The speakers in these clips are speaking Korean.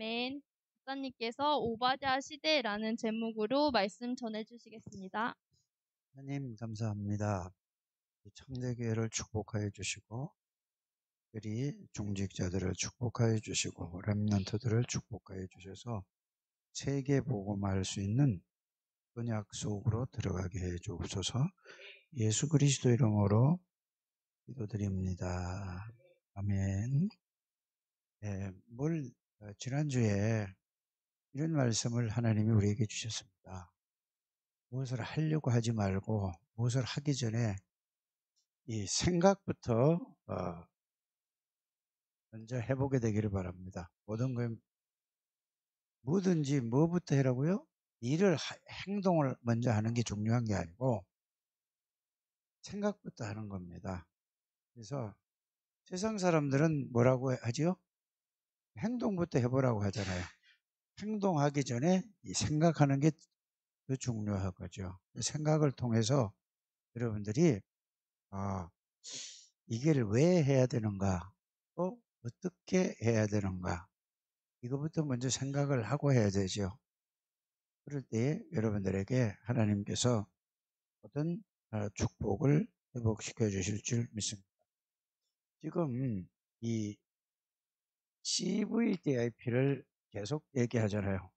아멘. 목사님께서 오바댜 시대라는 제목으로 말씀 전해주시겠습니다. 하나님 감사합니다. 창대교회를 축복하여 주시고 특별히 중직자들을 축복하여 주시고 렘넌트들을 축복하여 주셔서 세계 복음할 수 있는 언약 속으로 들어가게 해 주옵소서. 예수 그리스도 이름으로 기도드립니다. 아멘. 지난주에 이런 말씀을 하나님이 우리에게 주셨습니다. 무엇을 하려고 하지 말고 무엇을 하기 전에 이 생각부터 먼저 해보게 되기를 바랍니다. 모든 걸 뭐든지 뭐부터 해라고요? 행동을 먼저 하는 게 중요한 게 아니고 생각부터 하는 겁니다. 그래서 세상 사람들은 뭐라고 하지요? 행동부터 해보라고 하잖아요. 행동하기 전에 이 생각하는 게 더 중요한 거죠. 생각을 통해서 여러분들이 이걸 왜 해야 되는가, 또 어떻게 해야 되는가, 이거부터 먼저 생각을 하고 해야 되죠. 그럴 때 여러분들에게 하나님께서 모든 축복을 회복시켜 주실 줄 믿습니다. 지금 이 CVDIP를 계속 얘기하잖아요.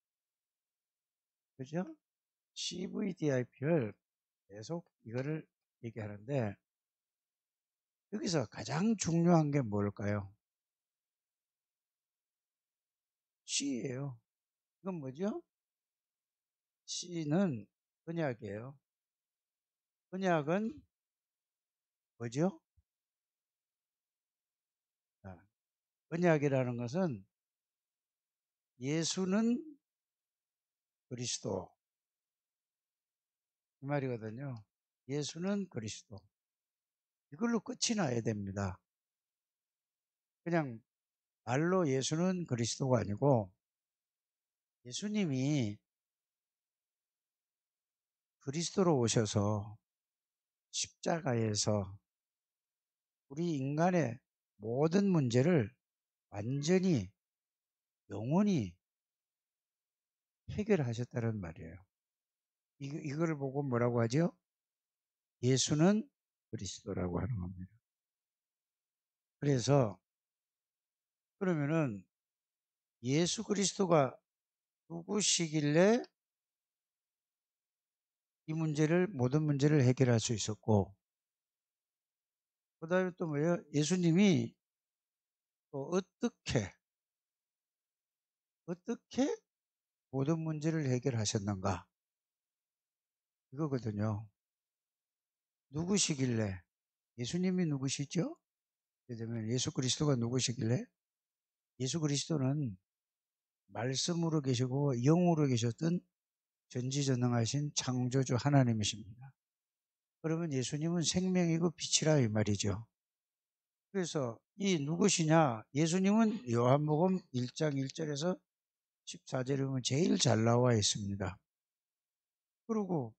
그죠? CVDIP를 계속 이거를 얘기하는데 여기서 가장 중요한 게 뭘까요? C예요. 이건 뭐죠? C는 언약이에요. 언약은 뭐죠? 언약이라는 것은 예수는 그리스도, 이 말이거든요. 예수는 그리스도. 이걸로 끝이 나야 됩니다. 그냥 말로 예수는 그리스도가 아니고 예수님이 그리스도로 오셔서 십자가에서 우리 인간의 모든 문제를 완전히 영원히 해결하셨다는 말이에요. 이걸 보고 뭐라고 하죠? 예수는 그리스도라고 하는 겁니다. 그래서 그러면은 예수 그리스도가 누구시길래 이 모든 문제를 해결할 수 있었고, 그 다음에 또 뭐예요? 예수님이 또 어떻게 모든 문제를 해결하셨는가? 이거거든요. 누구시길래? 예수님이 누구시죠? 그러면 예수 그리스도가 누구시길래? 예수 그리스도는 말씀으로 계시고 영으로 계셨던 전지전능하신 창조주 하나님이십니다. 그러면 예수님은 생명이고 빛이라 이 말이죠. 그래서 이 누구시냐? 예수님은 요한복음 1장 1절에서 14절에 보면 제일 잘 나와 있습니다. 그리고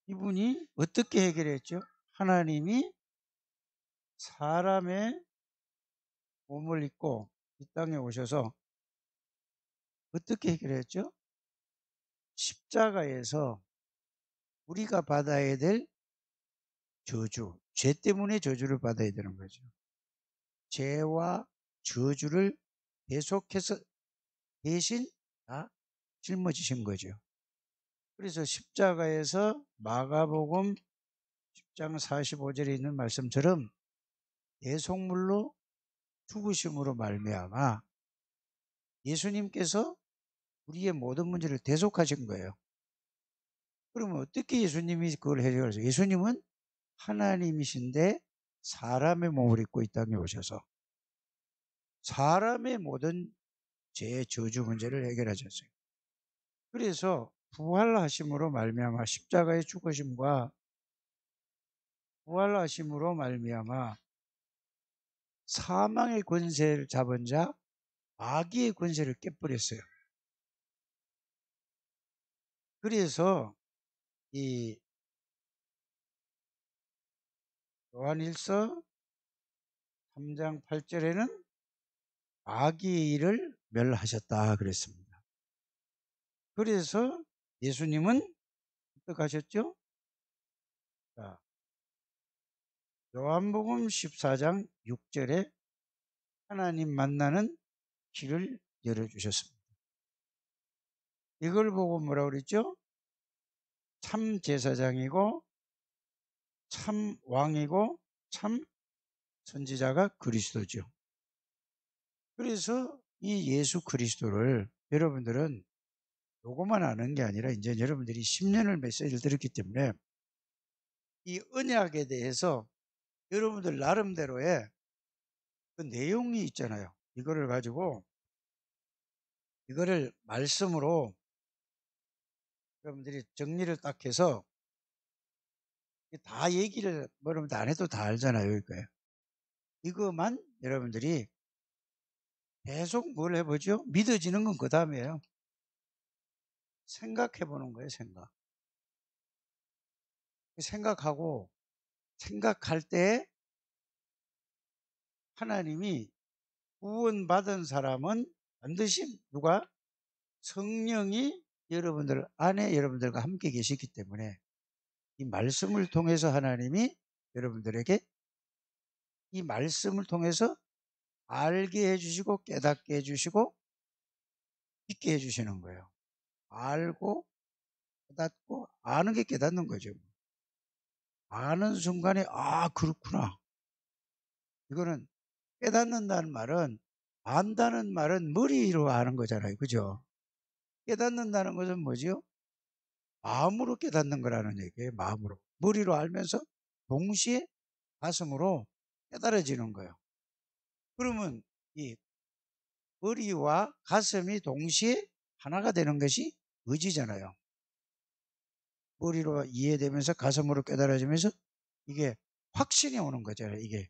이분이 어떻게 해결했죠? 하나님이 사람의 몸을 입고 이 땅에 오셔서 어떻게 해결했죠? 십자가에서 우리가 받아야 될 저주, 죄 때문에 저주를 받아야 되는 거죠. 죄와 저주를 계속해서 대신 다 짊어지신 거죠. 그래서 십자가에서 마가복음 10장 45절에 있는 말씀처럼 대속물로 죽으심으로 말미암아 예수님께서 우리의 모든 문제를 대속하신 거예요. 그러면 어떻게 예수님이 그걸 해결하세요? 예수님은 하나님이신데 사람의 몸을 입고 이 땅에 오셔서 사람의 모든 죄, 저주 문제를 해결하셨어요. 그래서 부활하심으로 말미암아 십자가의 죽으심과 부활하심으로 말미암아 사망의 권세를 잡은 자 마귀의 권세를 깨버렸어요. 그래서 이 요한일서 3장 8절에는 마귀의 일을 멸하셨다 그랬습니다. 그래서 예수님은 어떻게 하셨죠? 자, 요한복음 14장 6절에 하나님 만나는 길을 열어주셨습니다. 이걸 보고 뭐라고 그랬죠? 참 제사장이고 참 왕이고 참 선지자가 그리스도죠. 그래서 이 예수 그리스도를 여러분들은 요거만 아는 게 아니라 이제 여러분들이 10년을 메시지를 들었기 때문에 이 언약에 대해서 여러분들 나름대로의 그 내용이 있잖아요. 이거를 가지고 이거를 말씀으로 여러분들이 정리를 딱 해서 다 얘기를 여러분들 안 해도 다 알잖아요. 이거만 여러분들이 계속 뭘 해보죠? 믿어지는 건 그 다음이에요. 생각해 보는 거예요. 생각하고 생각할 때 하나님이 구원받은 사람은 반드시 누가? 성령이 여러분들 안에 여러분들과 함께 계시기 때문에 이 말씀을 통해서 하나님이 여러분들에게 이 말씀을 통해서 알게 해주시고 깨닫게 해주시고 믿게 해주시는 거예요. 알고 깨닫고 아는 게 깨닫는 거죠. 아는 순간에 아 그렇구나. 이거는 깨닫는다는 말은 안다는 말은 머리로 아는 거잖아요. 그죠? 깨닫는다는 것은 뭐지요? 마음으로 깨닫는 거라는 얘기예요. 마음으로. 머리로 알면서 동시에 가슴으로 깨달아지는 거예요. 그러면 이 머리와 가슴이 동시에 하나가 되는 것이 의지잖아요. 머리로 이해되면서 가슴으로 깨달아지면서 이게 확신이 오는 거잖아요. 이게.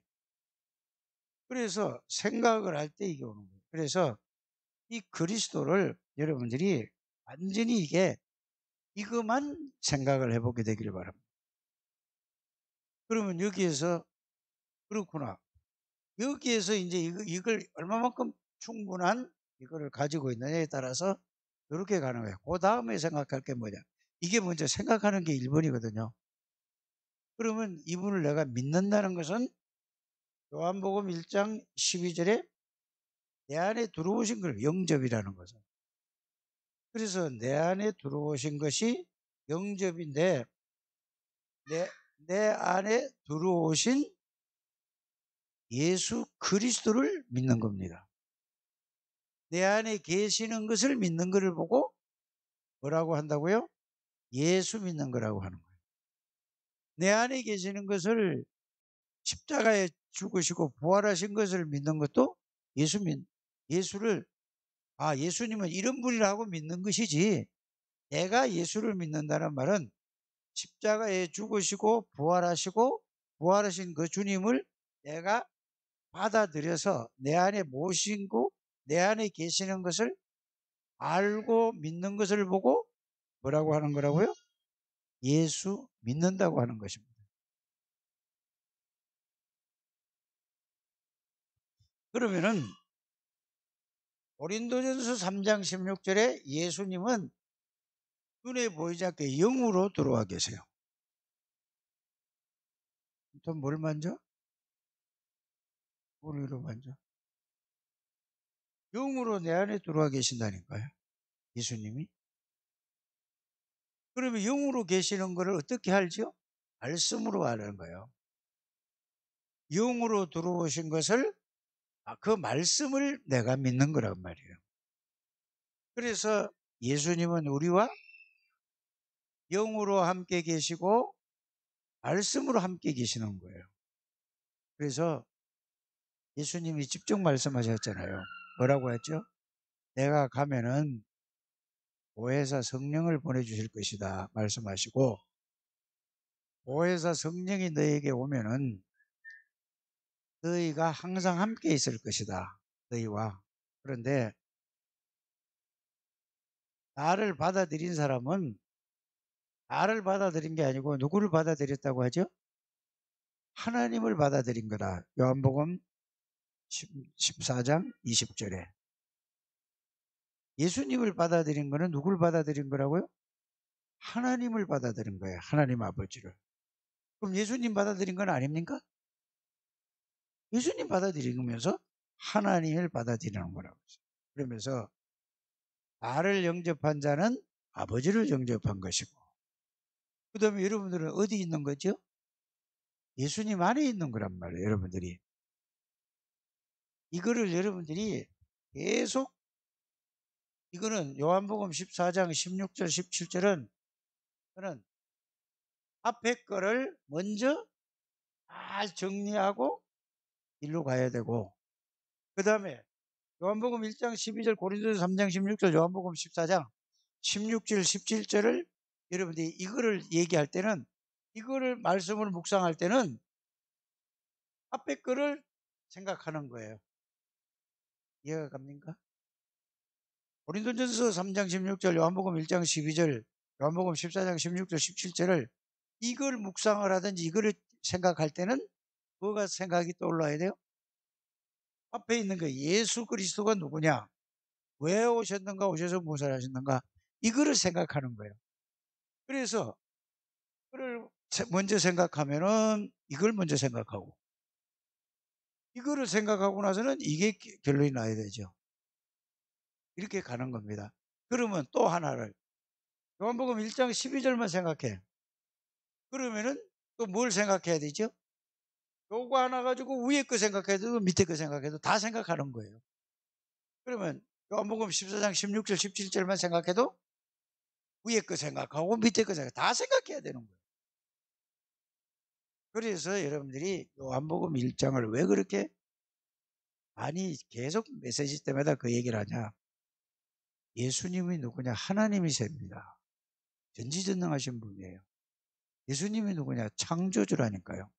그래서 생각을 할 때 이게 오는 거예요. 그래서 이 그리스도를 여러분들이 완전히 이것만 생각을 해보게 되기를 바랍니다. 그러면 여기에서 그렇구나. 여기에서 이제 이걸 얼마만큼 충분한 이거를 가지고 있느냐에 따라서 이렇게 가는 거예요. 그 다음에 생각할 게 뭐냐. 이게 먼저 생각하는 게 1번이거든요. 그러면 이분을 내가 믿는다는 것은 요한복음 1장 12절에 내 안에 들어오신 걸 영접이라는 거죠. 그래서 내 안에 들어오신 것이 영접인데 내 안에 들어오신 예수 그리스도를 믿는 겁니다. 내 안에 계시는 것을 믿는 것을 보고 뭐라고 한다고요? 예수 믿는 거라고 하는 거예요. 내 안에 계시는 것을 십자가에 죽으시고 부활하신 것을 믿는 것도 예수를 예수님은 이런 분이라고 믿는 것이지 내가 예수를 믿는다는 말은 십자가에 죽으시고 부활하신 그 주님을 내가 받아들여서 내 안에 모시고 내 안에 계시는 것을 알고 믿는 것을 보고 뭐라고 하는 거라고요? 예수 믿는다고 하는 것입니다. 그러면은 고린도전서 3장 16절에 예수님은 눈에 보이지 않게 영으로 들어와 계세요. 또 뭘 만져? 머리로 만져. 영으로 내 안에 들어와 계신다니까요. 예수님이. 그러면 영으로 계시는 것을 어떻게 알죠? 말씀으로 아는 거예요. 영으로 들어오신 것을 그 말씀을 내가 믿는 거란 말이에요. 그래서 예수님은 우리와 영으로 함께 계시고 말씀으로 함께 계시는 거예요. 그래서 예수님이 직접 말씀하셨잖아요. 뭐라고 했죠? 내가 가면은 보혜사 성령을 보내주실 것이다 말씀하시고 보혜사 성령이 너에게 오면은 너희가 항상 함께 있을 것이다. 너희와. 그런데 나를 받아들인 사람은 나를 받아들인 게 아니고 누구를 받아들였다고 하죠? 하나님을 받아들인 거다. 요한복음 14장 20절에. 예수님을 받아들인 거는 누굴 받아들인 거라고요? 하나님을 받아들인 거예요. 하나님 아버지를. 그럼 예수님 받아들인 건 아닙니까? 예수님 받아들이면서 하나님을 받아들이는 거라고 했어요. 그러면서 나를 영접한 자는 아버지를 영접한 것이고, 그 다음에 여러분들은 어디 있는 거죠? 예수님 안에 있는 거란 말이에요. 여러분들이 이거를 여러분들이 계속, 이거는 요한복음 14장 16절 17절은 그는 앞에 거를 먼저 잘 정리하고 일로 가야 되고, 그 다음에 요한복음 1장 12절, 고린도서 3장 16절, 요한복음 14장 16절 17절을 여러분들이 이거를 얘기할 때는, 이거를 말씀을 묵상할 때는 앞에 거를 생각하는 거예요. 이해가 갑니까? 고린도전서 3장 16절, 요한복음 1장 12절, 요한복음 14장 16절 17절을 이걸 묵상을 하든지 이거를 생각할 때는 뭐가 생각이 떠올라야 돼요? 앞에 있는 거, 예수 그리스도가 누구냐, 왜 오셨는가, 오셔서 무엇을 하셨는가, 이거를 생각하는 거예요. 그래서 이거를 먼저 생각하면은 이걸 먼저 생각하고, 이거를 생각하고 나서는 이게 결론이 나야 되죠. 이렇게 가는 겁니다. 그러면 또 하나를, 요한복음 1장 12절만 생각해. 그러면은 또 뭘 생각해야 되죠? 요거 하나 가지고 위에 거 생각해도 밑에 거 생각해도 다 생각하는 거예요. 그러면 요한복음 14장 16절 17절만 생각해도 위에 거 생각하고 밑에 거 생각, 다 생각해야 되는 거예요. 그래서 여러분들이 요한복음 1장을 왜 그렇게 많이 계속 메시지 때마다 그 얘기를 하냐? 예수님이 누구냐? 하나님이십니다. 전지전능하신 분이에요. 예수님이 누구냐? 창조주라니까요.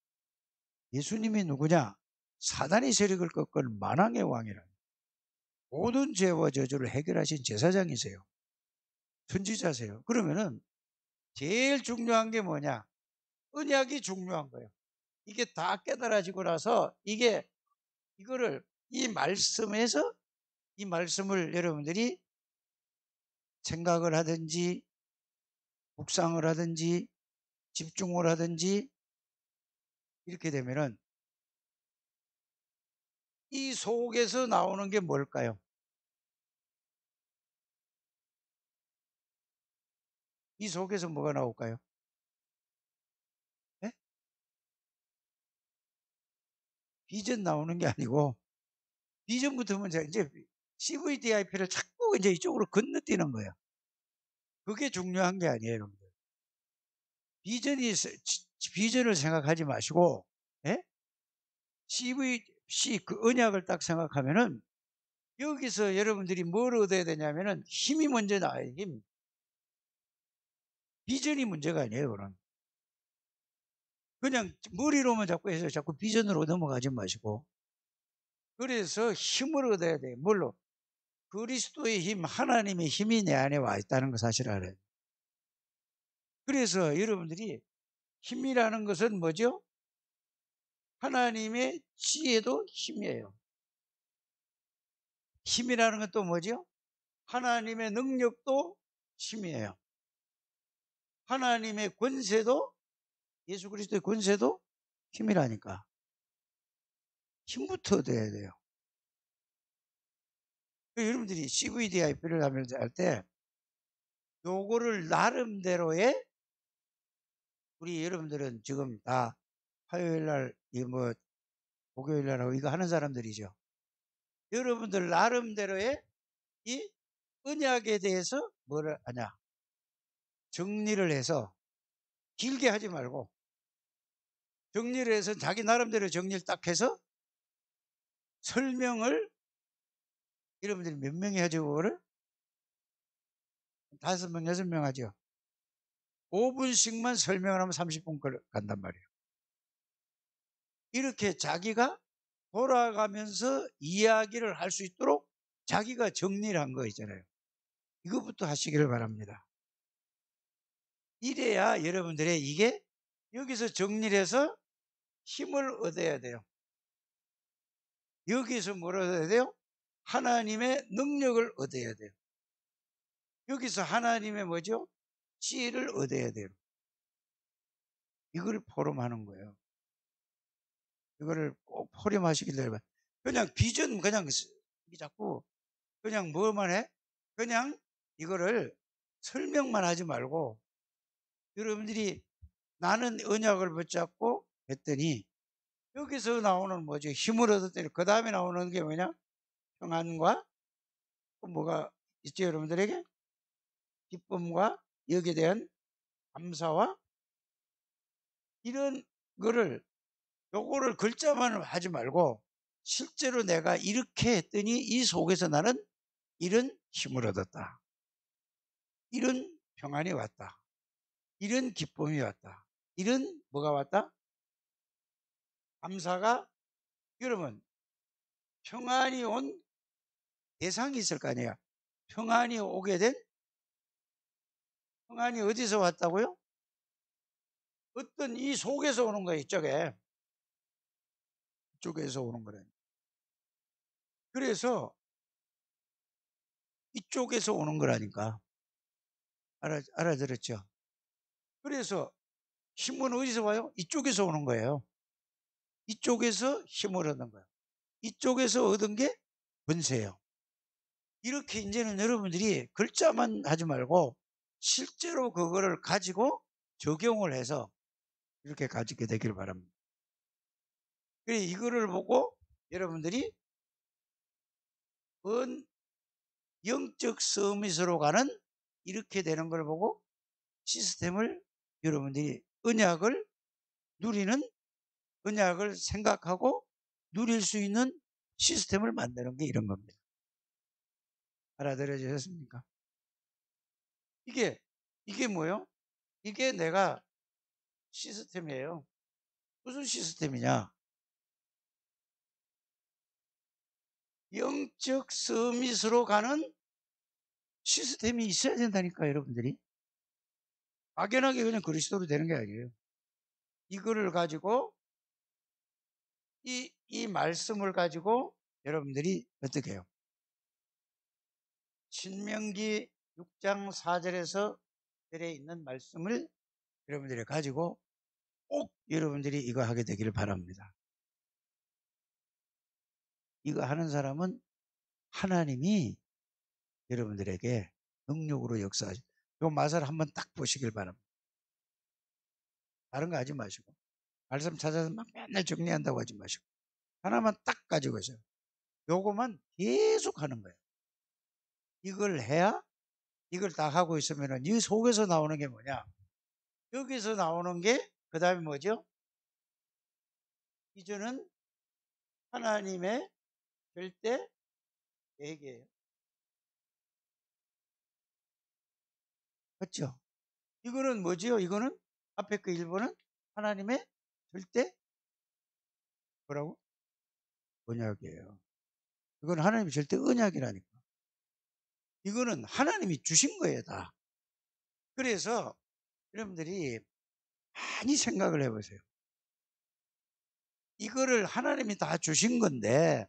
예수님이 누구냐? 사단의 세력을 꺾은 만왕의 왕이라. 모든 죄와 저주를 해결하신 제사장이세요. 선지자세요. 그러면은 제일 중요한 게 뭐냐? 언약이 중요한 거예요. 이게 다 깨달아지고 나서 이거를 이 말씀에서, 이 말씀을 여러분들이 생각을 하든지 묵상을 하든지 집중을 하든지 이렇게 되면은 이 속에서 나오는 게 뭘까요? 이 속에서 뭐가 나올까요? 네? 비전 나오는 게 아니고, 비전부터는 이제 CVDIP를 자꾸 이제 이쪽으로 건너뛰는 거예요. 그게 중요한 게 아니에요, 여러분들. 비전을 생각하지 마시고, 예? 그 언약을 딱 생각하면은 여기서 여러분들이 뭘 얻어야 되냐면은 힘이 먼저 나와요, 힘. 비전이 문제가 아니에요, 그건. 그냥 머리로만 자꾸 해서 자꾸 비전으로 넘어가지 마시고. 그래서 힘을 얻어야 돼요. 뭘로? 그리스도의 힘, 하나님의 힘이 내 안에 와 있다는 거 사실 알아요. 그래서 여러분들이 힘이라는 것은 뭐죠? 하나님의 지혜도 힘이에요. 힘이라는 건 또 뭐죠? 하나님의 능력도 힘이에요. 하나님의 권세도, 예수 그리스도의 권세도 힘이라니까. 힘부터 얻어야 돼요. 여러분들이 CVDIP를 하면서 할 때 요거를 나름대로의, 우리 여러분들은 지금 다 화요일날 목요일날 하고 이거 하는 사람들이죠. 여러분들 나름대로의 이 언약에 대해서 뭐를 하냐, 정리를 해서, 길게 하지 말고 정리를 해서 자기 나름대로 정리를 딱 해서 설명을, 여러분들이 몇 명이 하죠? 그거를 5명 6명 하죠. 5분씩만 설명을 하면 30분 간단 말이에요. 이렇게 자기가 돌아가면서 이야기를 할 수 있도록 자기가 정리를 한 거 있잖아요. 이것부터 하시기를 바랍니다. 이래야 여러분들의 이게 여기서 정리를 해서 힘을 얻어야 돼요. 여기서 뭘 얻어야 돼요? 하나님의 능력을 얻어야 돼요. 여기서 하나님의 뭐죠? 지혜를 얻어야 돼요. 이걸 포럼하는 거예요. 이거를 꼭 포럼하시길 바랍니다. 그냥 비전 그냥 자꾸 그냥 뭐만 해? 그냥 이거를 설명만 하지 말고 여러분들이 나는 언약을 붙잡고 했더니 여기서 나오는 뭐죠? 힘을 얻었더니 그 다음에 나오는 게 뭐냐? 평안과 또 뭐가 있죠 여러분들에게? 기쁨과 여기에 대한 감사와 이런 거를 요거를 글자만 하지 말고 실제로 내가 이렇게 했더니 이 속에서 나는 이런 힘을 얻었다. 이런 평안이 왔다. 이런 기쁨이 왔다. 이런 뭐가 왔다? 감사가 여러분 평안이 온 대상이 있을 거 아니에요. 평안이 오게 된 평안이 어디서 왔다고요? 어떤 이 속에서 오는 거예요. 이쪽에서 오는 거라니. 그래서 이쪽에서 오는 거라니까. 알아들었죠? 그래서 힘은 어디서 와요? 이쪽에서 오는 거예요. 이쪽에서 힘을 얻는 거예요. 이쪽에서 얻은 게 권세예요. 이렇게 이제는 여러분들이 글자만 하지 말고 실제로 그거를 가지고 적용을 해서 이렇게 가지게 되기를 바랍니다. 그래 이거를 보고 여러분들이 영적 서밋으로 가는 이렇게 되는 걸 보고 시스템을 여러분들이 언약을 누리는 언약을 생각하고 누릴 수 있는 시스템을 만드는 게 이런 겁니다. 알아들어지셨습니까? 이게 뭐예요? 이게 내가 시스템이에요. 무슨 시스템이냐? 영적 서밋으로 가는 시스템이 있어야 된다니까 여러분들이. 막연하게 그냥 그리스도로 되는 게 아니에요. 이거를 가지고 이 말씀을 가지고 여러분들이 어떻게 해요? 신명기 6장 4절에서 들에 있는 말씀을 여러분들이 가지고 꼭 여러분들이 이거 하게 되기를 바랍니다. 이거 하는 사람은 하나님이 여러분들에게 능력으로 역사하죠. 요 마사를 한번 딱 보시길 바랍니다. 다른 거 하지 마시고 말씀 찾아서 막 맨날 정리한다고 하지 마시고 하나만 딱 가지고 있어요. 요거만 계속 하는 거예요. 이걸 해야 이걸 다 하고 있으면 이 속에서 나오는 게 뭐냐? 여기서 나오는 게 그 다음에 뭐죠? 이제는 하나님의 절대 계획이에요. 그렇죠? 이거는 뭐지요? 이거는 앞에 그 1번은 하나님의 절대 뭐라고? 언약이에요. 이건 하나님의 절대 언약이라니까. 이거는 하나님이 주신 거예요, 다. 그래서 여러분들이 많이 생각을 해보세요. 이거를 하나님이 다 주신 건데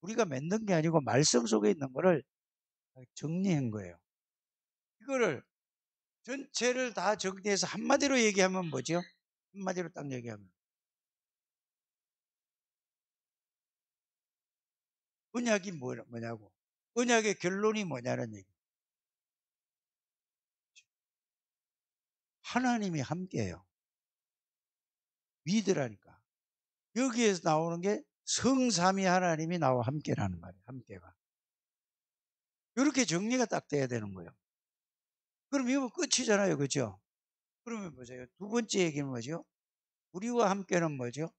우리가 만든 게 아니고 말씀 속에 있는 거를 정리한 거예요. 이거를 전체를 다 정리해서 한마디로 얘기하면 뭐죠? 한마디로 딱 얘기하면 언약이 뭐냐고. 언약의 결론이 뭐냐는 얘기. 하나님이 함께해요. 위드라니까. 여기에서 나오는 게 성삼위 하나님이 나와 함께라는 말이에요. 함께가. 이렇게 정리가 딱 돼야 되는 거예요. 그럼 이거 끝이잖아요. 그죠? 그러면 보세요. 두 번째 얘기는 뭐죠? 우리와 함께는 뭐죠?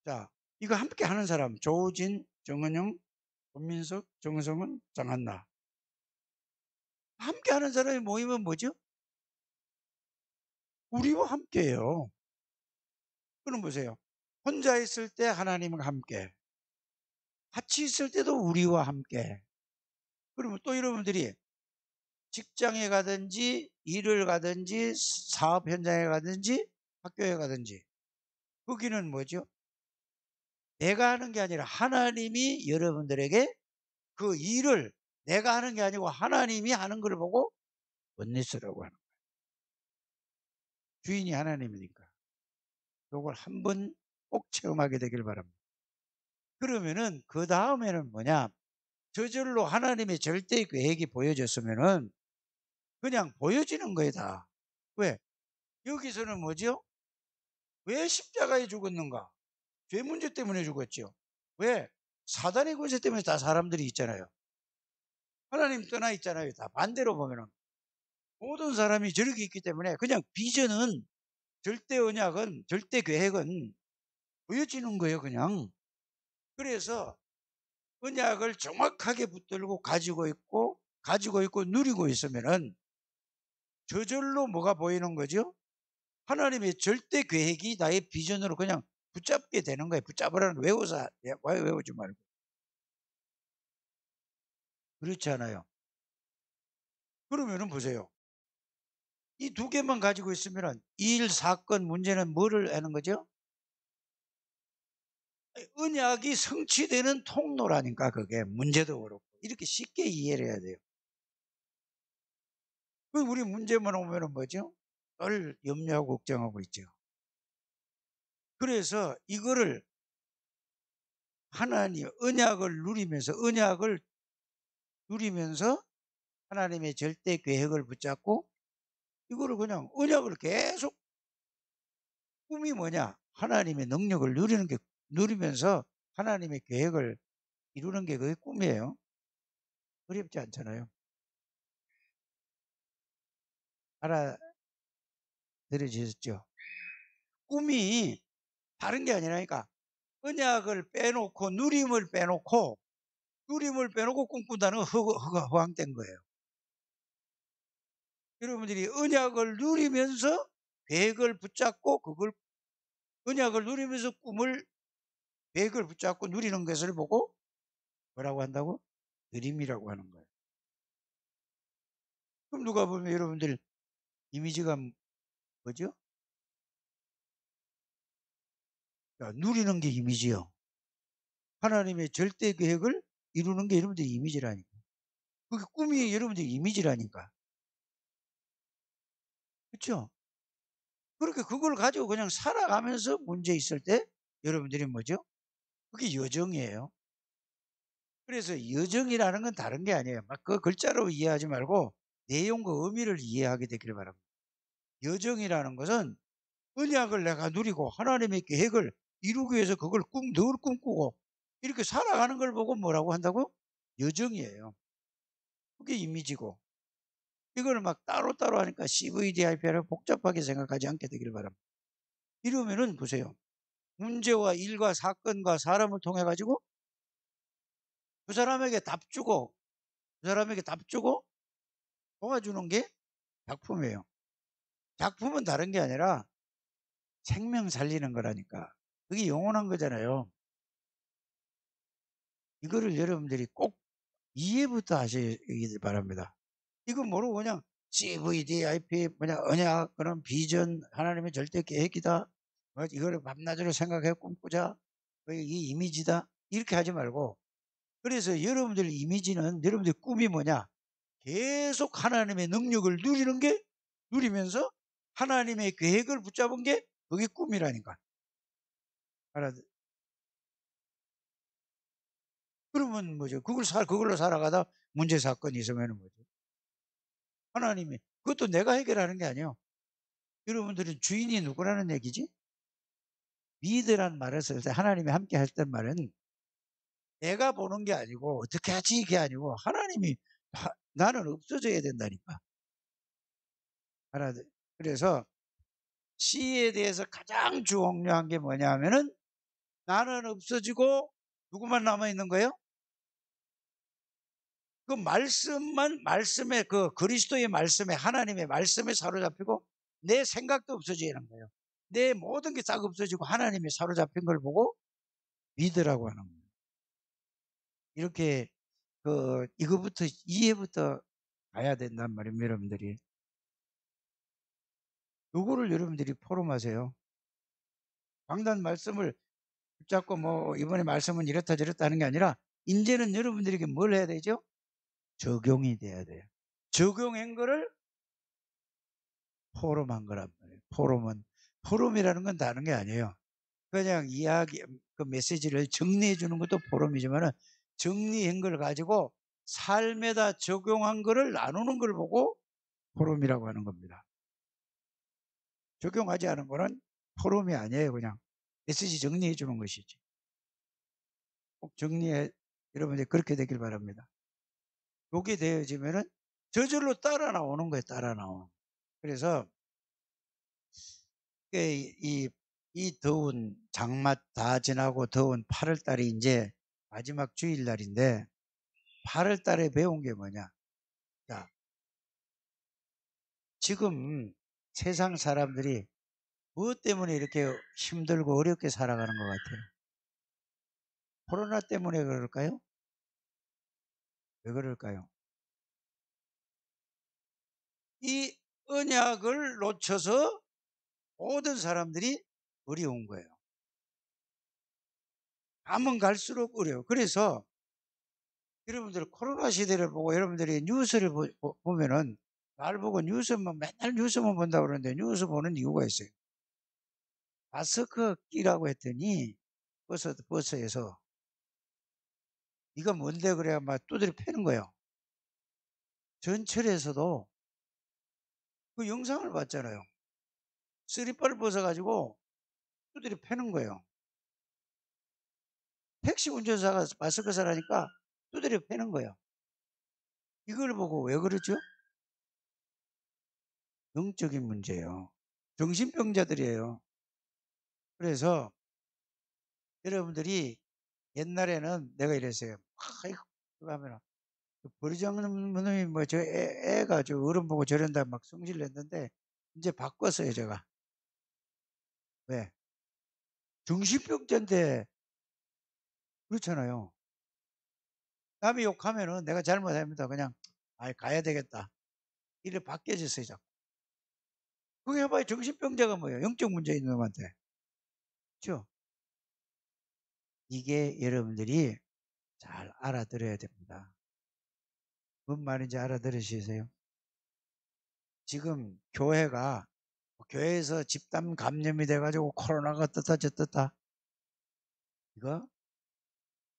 자, 이거 함께 하는 사람. 조우진, 정은영, 권민석, 정성은, 장한나. 함께 하는 사람이 모이면 뭐죠? 우리와 함께해요. 그럼 보세요. 혼자 있을 때 하나님과 함께. 같이 있을 때도 우리와 함께. 그러면 또 여러분들이 직장에 가든지 일을 가든지 사업 현장에 가든지 학교에 가든지 거기는 뭐죠? 내가 하는 게 아니라 하나님이 여러분들에게 그 일을 내가 하는 게 아니고 하나님이 하는 걸 보고 원리스라고 하는 거예요. 주인이 하나님이니까. 이걸 한번 꼭 체험하게 되길 바랍니다. 그러면은 그 다음에는 뭐냐? 저절로 하나님의 절대 계획이 보여졌으면은 그냥 보여지는 거예요, 다. 왜? 여기서는 뭐죠? 왜 십자가에 죽었는가? 죄 문제 때문에 죽었죠. 왜? 사단의 권세 때문에 다 사람들이 있잖아요. 하나님 떠나 있잖아요. 다 반대로 보면은 모든 사람이 저렇게 있기 때문에 그냥 비전은, 절대 언약은, 절대 계획은 보여지는 거예요, 그냥. 그래서 언약을 정확하게 붙들고 가지고 있고 누리고 있으면은 저절로 뭐가 보이는 거죠? 하나님의 절대 계획이 나의 비전으로 그냥 붙잡게 되는 거예요. 붙잡으라는 거 외워서, 외우지 말고. 그렇지 않아요. 그러면은 보세요. 이 두 개만 가지고 있으면은 일, 사건, 문제는 뭐를 하는 거죠? 언약이 성취되는 통로라니까, 그게. 문제도 그렇고. 이렇게 쉽게 이해를 해야 돼요. 우리 문제만 오면은 뭐죠? 늘 염려하고 걱정하고 있죠. 그래서 이거를 언약을 누리면서 하나님의 절대 계획을 붙잡고 이거를 그냥 언약을 계속, 꿈이 뭐냐? 하나님의 능력을 누리면서 하나님의 계획을 이루는 게 그게 꿈이에요. 어렵지 않잖아요. 알아들으셨죠? 꿈이 다른 게 아니라니까 언약을 빼놓고 누림을 빼놓고 꿈꾼다는 건 허황된 거예요. 여러분들이 언약을 누리면서 계획을 붙잡고 언약을 누리면서 계획을 붙잡고 누리는 것을 보고 뭐라고 한다고? 드림이라고 하는 거예요. 그럼 누가 보면 여러분들 이미지가 뭐죠? 누리는 게 이미지요. 하나님의 절대 계획을 이루는 게 여러분들 이미지라니까. 그게 꿈이 여러분들 이미지라니까. 그렇죠? 그렇게 그걸 가지고 그냥 살아가면서 문제 있을 때 여러분들이 뭐죠? 그게 여정이에요. 그래서 여정이라는 건 다른 게 아니에요. 막 그 글자로 이해하지 말고 내용과 의미를 이해하게 되기를 바랍니다. 여정이라는 것은 언약을 내가 누리고 하나님의 계획을 이루기 위해서 그걸 늘 꿈꾸고 이렇게 살아가는 걸 보고 뭐라고 한다고? 여정이에요. 그게 이미지고, 이걸 막 따로따로 하니까 CVDIP를 복잡하게 생각하지 않게 되기를 바랍니다. 이러면은 보세요. 문제와 일과 사건과 사람을 통해 가지고 그 사람에게 도와주는 게 작품이에요. 작품은 다른 게 아니라 생명 살리는 거라니까. 그게 영원한 거잖아요. 이거를 여러분들이 꼭 이해부터 하시길 바랍니다. 이거 모르고 그냥 CVDIP 언약, 그런 비전, 하나님의 절대 계획이다, 이거를 밤낮으로 생각해 꿈꾸자, 이 이미지다, 이렇게 하지 말고. 그래서 여러분들 이미지는, 여러분들 꿈이 뭐냐? 계속 하나님의 능력을 누리면서 하나님의 계획을 붙잡은 게 그게 꿈이라니까. 그러면 뭐죠? 그걸로 살아가다 문제 사건이 있으면 뭐죠? 그것도 내가 해결하는 게 아니에요. 여러분들은 주인이 누구라는 얘기지? 믿으란 말을 쓸 때, 하나님이 함께 할 때 말은 내가 보는 게 아니고 어떻게 하지 이게 아니고 하나님이, 나는 없어져야 된다니까. 그래서 C에 대해서 가장 중요한 게 뭐냐 하면은 나는 없어지고 누구만 남아있는 거예요? 그 그리스도의 말씀에, 하나님의 말씀에 사로잡히고 내 생각도 없어지는 거예요. 내 모든 게 다 없어지고 하나님이 사로잡힌 걸 보고 믿으라고 하는 거예요. 이렇게 이거부터 이해부터 가야 된단 말입니다, 여러분들이. 요거를 여러분들이 포럼하세요. 강단 말씀을 붙잡고 이번에 말씀은 이렇다 저렇다 하는 게 아니라 이제는 여러분들에게 뭘 해야 되죠? 적용이 돼야 돼요. 적용한 거를 포럼한 거란 말이에요. 포럼이라는 건 다른 게 아니에요. 그냥 이야기, 그 메시지를 정리해 주는 것도 포럼이지만은 정리한 걸 가지고 삶에다 적용한 거를 나누는 걸 보고 포럼이라고 하는 겁니다. 적용하지 않은 거는 포럼이 아니에요. 그냥 메시지 정리해 주는 것이지. 꼭 정리해, 여러분들 그렇게 되길 바랍니다. 요게 되어지면은 저절로 따라 나오는 거예요. 따라 나오는. 그래서 이 더운 장맛 다 지나고 더운 8월 달이 이제 마지막 주일날인데 8월 달에 배운 게 뭐냐? 자, 지금 세상 사람들이 무엇 때문에 이렇게 힘들고 어렵게 살아가는 것 같아요? 코로나 때문에 그럴까요? 왜 그럴까요? 이 언약을 놓쳐서 모든 사람들이 어려운 거예요. 가면 갈수록 어려워요. 그래서 여러분들 코로나 시대를 보고 여러분들이 뉴스를 보면은 날 보고 뉴스만 맨날 뉴스만 본다고 그러는데 뉴스 보는 이유가 있어요. 마스크 끼라고 했더니 버스에서 이거 뭔데 그래야 막 두드려 패는 거예요. 전철에서도 그 영상을 봤잖아요. 쓰리빠를 벗어가지고 두드려 패는 거예요. 택시 운전사가 마스크 쓰라니까 두드려 패는 거예요. 이걸 보고 왜 그러죠? 영적인 문제예요. 정신병자들이에요. 그래서 여러분들이 옛날에는 내가 이랬어요. 아이고, 그거 하면 버리장는 놈이 뭐 저 애가 저 어른 보고 저런다 막 성질 냈는데 이제 바꿨어요, 제가. 왜? 정신병자인데 그렇잖아요. 남이 욕하면은 내가 잘못합니다. 그냥 가야 되겠다. 이래 바뀌어졌어요, 자꾸. 그게 해봐야 정신병자가 뭐예요? 영적 문제 있는 놈한테. 그렇죠? 이게 여러분들이 잘 알아들어야 됩니다. 뭔 말인지 알아들으시세요? 지금 교회에서 집단 감염이 돼가지고 코로나가 떴다 저떴다. 이거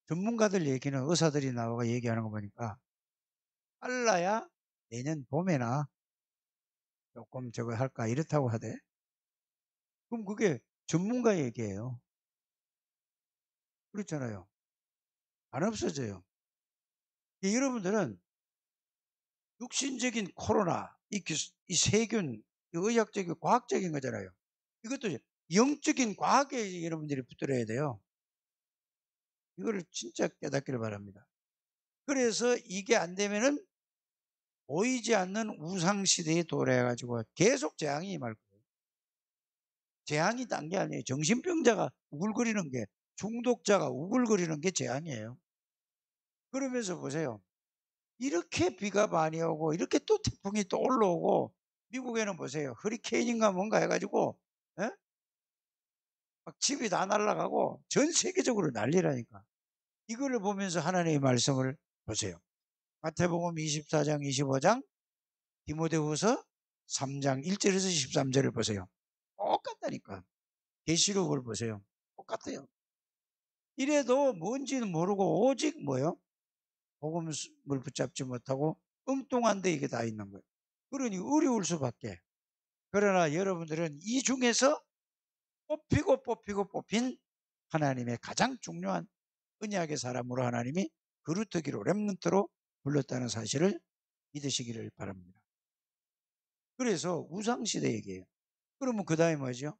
전문가들 얘기는 의사들이 나와가 얘기하는 거 보니까 빨라야 내년 봄에나 조금 저거 할까 이렇다고 하대. 그럼 그게 전문가 얘기예요. 그렇잖아요. 안 없어져요. 여러분들은 육신적인 코로나, 이 세균, 이 의학적인 과학적인 거잖아요. 이것도 영적인 과학에 여러분들이 붙들어야 돼요. 이거를 진짜 깨닫기를 바랍니다. 그래서 이게 안 되면은 보이지 않는 우상시대에 도래해가지고 계속 재앙이 임할 거예요. 재앙이 딴 게 아니에요. 정신병자가 우글거리는 게, 중독자가 우글거리는 게 재앙이에요. 그러면서 보세요. 이렇게 비가 많이 오고, 이렇게 또 태풍이 또 올라오고, 미국에는 보세요. 허리케인인가 뭔가 해가지고, 에? 막 집이 다 날아가고, 전 세계적으로 난리라니까. 이거를 보면서 하나님의 말씀을 보세요. 마태복음 24장, 25장, 디모데후서 3장 1절에서 13절을 보세요. 똑같다니까. 계시록을 보세요. 똑같아요. 이래도 뭔지는 모르고 오직 뭐요? 복음을 붙잡지 못하고 엉뚱한데 이게 다 있는 거예요. 그러니 어려울 수밖에. 그러나 여러분들은 이 중에서 뽑힌 하나님의 가장 중요한 언약의 사람으로 하나님이 그루터기로 렘넌트로 불렀다는 사실을 믿으시기를 바랍니다. 그래서 우상시대 얘기예요. 그러면 그 다음에 뭐죠?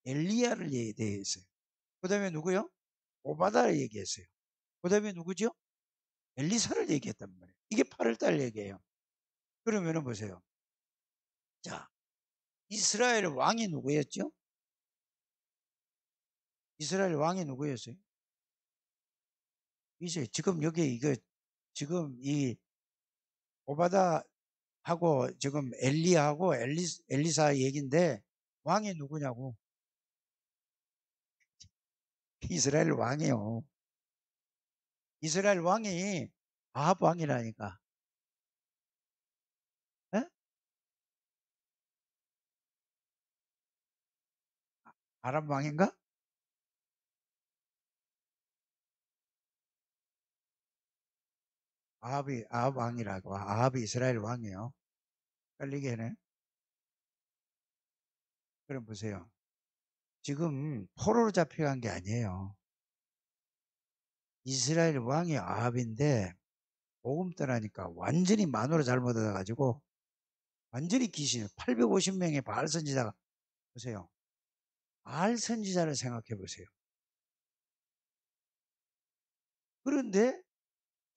엘리야를 얘기했어요. 그 다음에 누구요? 오바다를 얘기했어요. 그 다음에 누구죠? 엘리사를 얘기했단 말이에요. 이게 8월달 얘기예요. 그러면은 보세요. 자, 이스라엘 왕이 누구였죠? 이스라엘 왕이 누구였어요? 이제 지금 여기 이거 지금 이 오바다하고 지금 엘리야하고 엘리사 얘기인데 왕이 누구냐고? 이스라엘 왕이요. 이스라엘 왕이 아합 왕이라니까. 아람 왕인가? 아합 왕이라고. 아합이 이스라엘 왕이에요. 헷갈리게 하네. 그럼 보세요. 지금 포로로 잡혀간 게 아니에요. 이스라엘 왕이 아합인데 복음 떠나니까 완전히 만으로 잘못 얻어가지고 완전히 귀신, 850명의 바알 선지자가, 보세요. 바알 선지자를 생각해 보세요. 그런데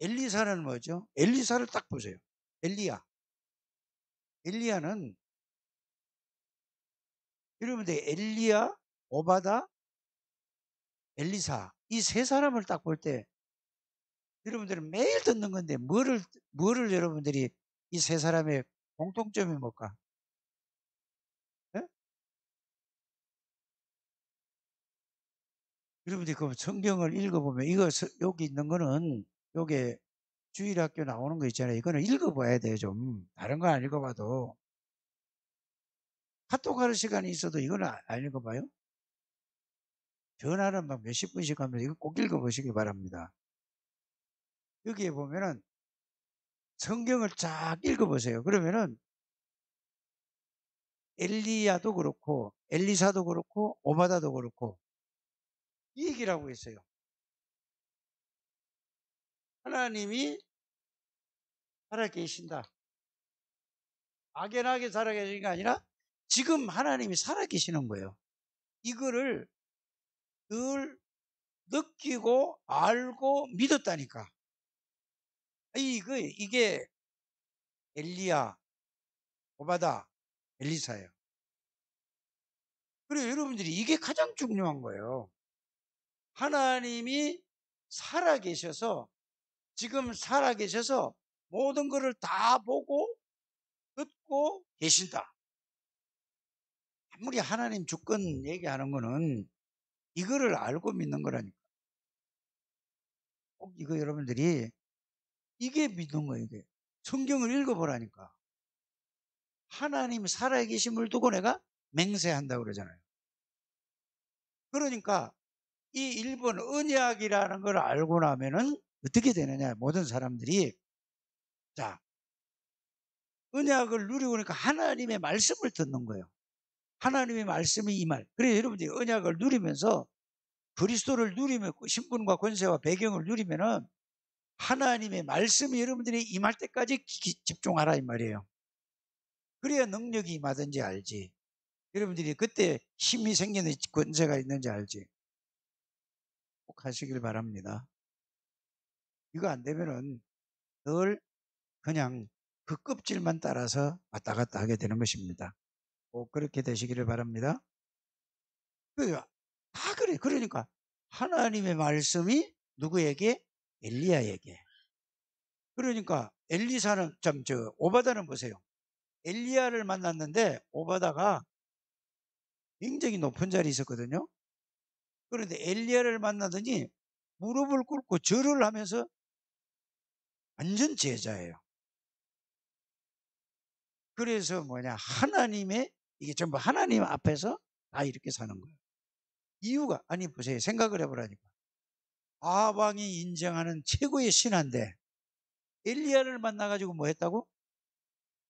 엘리사는 뭐죠? 엘리사를 딱 보세요. 엘리야는 여러분들 엘리야, 오바다, 엘리사 이 세 사람을 딱 볼 때 여러분들은 매일 듣는 건데 뭐를 여러분들이 이 세 사람의 공통점이 뭘까? 예? 여러분들이 그 성경을 읽어보면 이거 여기 있는 거는 요게 주일학교 나오는 거 있잖아요. 이거는 읽어봐야 돼요. 좀 다른 거 안 읽어봐도 카톡 하는 시간이 있어도 이거는 안 읽어봐요. 전화는 막 몇십 분씩 하면서 이거 꼭 읽어보시기 바랍니다. 여기에 보면은 성경을 쫙 읽어보세요. 그러면은 엘리야도 그렇고 엘리사도 그렇고 오바다도 그렇고 이 얘기를 하고 있어요. 하나님이 살아계신다. 막연하게 살아계신 게 아니라 지금 하나님이 살아계시는 거예요. 이거를 늘 느끼고 알고 믿었다니까. 이게 엘리야, 오바다, 엘리사예요. 그리고 여러분들이 이게 가장 중요한 거예요. 하나님이 살아계셔서 지금 살아계셔서 모든 것을 다 보고 듣고 계신다. 아무리 하나님 주권 얘기하는 거는 이거를 알고 믿는 거라니까. 꼭 이거 여러분들이 이게 믿는 거예요. 이게 성경을 읽어보라니까. 하나님 살아계심을 두고 내가 맹세한다고 그러잖아요. 그러니까 이 일본 언약이라는 걸 알고 나면은 어떻게 되느냐. 모든 사람들이 자 언약을 누리고 그러니까 하나님의 말씀을 듣는 거예요. 하나님의 말씀이 이 말. 그래 여러분들이 언약을 누리면서 그리스도를 누리면 신분과 권세와 배경을 누리면은 하나님의 말씀이 여러분들이 임할 때까지 집중하라 이 말이에요. 그래야 능력이 임하든지 알지. 여러분들이 그때 힘이 생기는지 권세가 있는지 알지. 꼭 하시길 바랍니다. 이거 안 되면은 늘 그냥 그 껍질만 따라서 왔다 갔다 하게 되는 것입니다. 꼭 그렇게 되시기를 바랍니다. 다 그래. 그러니까 하나님의 말씀이 누구에게? 엘리야에게. 그러니까 엘리사는 오바다는 보세요. 엘리야를 만났는데 오바다가 굉장히 높은 자리에 있었거든요. 그런데 엘리야를 만나더니 무릎을 꿇고 절을 하면서 완전 제자예요. 그래서 하나님의 이게 전부 하나님 앞에서 다 이렇게 사는 거예요. 이유가 아니 보세요. 생각을 해보라니까. 아합 왕이 인정하는 최고의 신한데 엘리야를 만나가지고 뭐 했다고?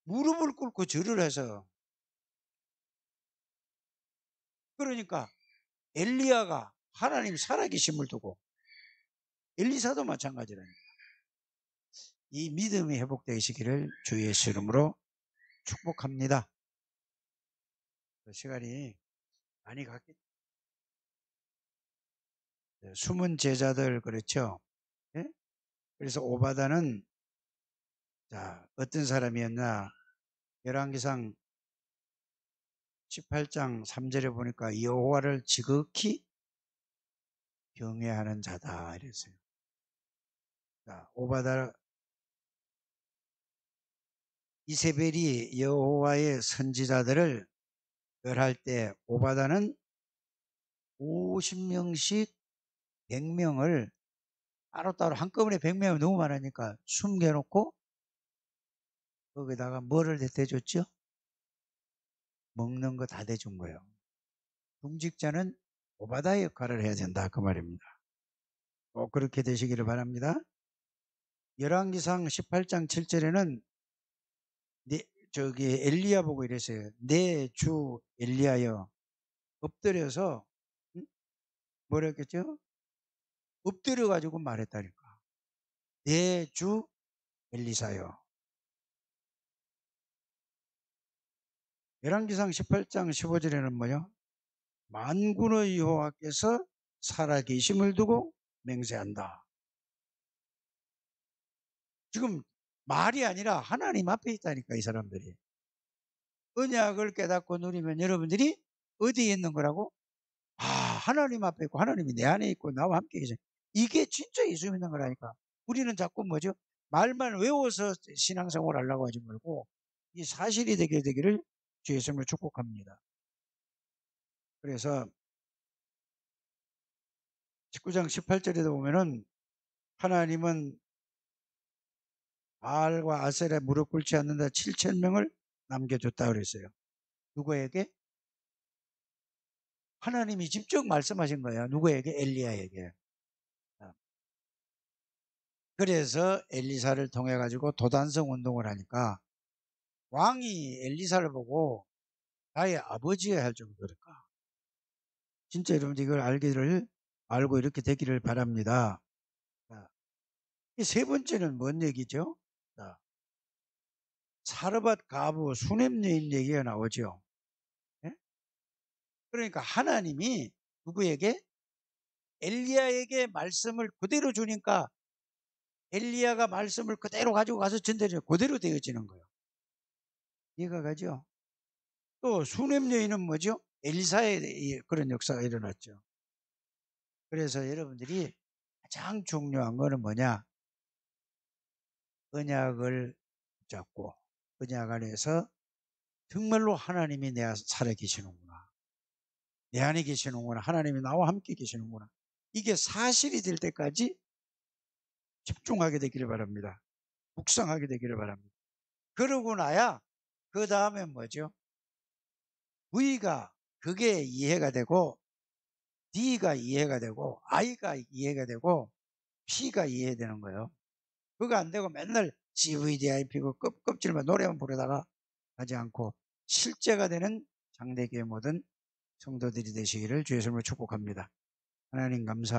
무릎을 꿇고 절을 해서. 그러니까 엘리야가 하나님 살아계심을 두고 엘리사도 마찬가지라니까. 이 믿음이 회복되시기를 주 예수 이름으로 축복합니다. 시간이 많이 갔겠죠. 숨은 제자들 그렇죠. 예? 그래서 오바다는 어떤 사람이었나? 열왕기상 18장 3절에 보니까 여호와를 지극히 경외하는 자다 이랬어요. 오바다 이세벨이 여호와의 선지자들을 멸할 때 오바다는 50명씩 100명을 따로따로 한꺼번에 100명이 너무 많으니까 숨겨놓고 거기다가 뭐를 대줬죠? 먹는 거 다 대준 거예요. 공직자는 오바다의 역할을 해야 된다 그 말입니다. 꼭 그렇게 되시기를 바랍니다. 열왕기상 18장 7절에는 엘리야 보고 이랬어요. 내 주 엘리야여 엎드려서 뭐라 했겠죠? 엎드려 가지고 말했다니까. 내 주 엘리사여. 열왕기상 18장 15절에는 뭐요? 만군의 여호와께서 살아계심을 두고 맹세한다. 지금 말이 아니라 하나님 앞에 있다니까 이 사람들이. 언약을 깨닫고 누리면 여러분들이 어디에 있는 거라고? 하나님 앞에 있고 하나님이 내 안에 있고 나와 함께 계셔. 이게 진짜 예수 믿는 거라니까. 우리는 자꾸 뭐죠? 말만 외워서 신앙생활을 하려고 하지 말고 이 사실이 되기를 주 예수님을 축복합니다. 그래서 19장 18절에도 보면은 하나님은 바알과 아셀에 무릎 꿇지 않는다 7,000명을 남겨줬다 그랬어요. 누구에게? 하나님이 직접 말씀하신 거예요. 누구에게? 엘리야에게. 그래서 엘리사를 통해 가지고 도단성 운동을 하니까 왕이 엘리사를 보고 나의 아버지여야 할 정도일까. 진짜 여러분들 이걸 알고 이렇게 되기를 바랍니다. 이 세 번째는 뭔 얘기죠? 사르밧 가부 수넴 여인 얘기가 나오죠. 예? 그러니까 하나님이 누구에게? 엘리야에게 말씀을 그대로 주니까 엘리야가 말씀을 그대로 가지고 가서 전달해 그대로 되어지는 거예요. 이해가 가죠? 또 수넴 여인은 뭐죠? 엘리사의 그런 역사가 일어났죠. 그래서 여러분들이 가장 중요한 거는 뭐냐? 언약을 붙잡고 언약 안에서 정말로 하나님이 내 안에 살아계시는구나. 내 안에 계시는구나. 하나님이 나와 함께 계시는구나. 이게 사실이 될 때까지 집중하게 되기를 바랍니다. 묵상하게 되기를 바랍니다. 그러고 나야 그 다음에 뭐죠? V가 그게 이해가 되고 D가 이해가 되고 I가 이해가 되고 P가 이해되는 거예요. 그거 안 되고 맨날 CVDIP고 껍질만 노래만 부르다가 하지 않고 실제가 되는 장대교회 모든 성도들이 되시기를 주 예수님으로 축복합니다. 하나님 감사합니다.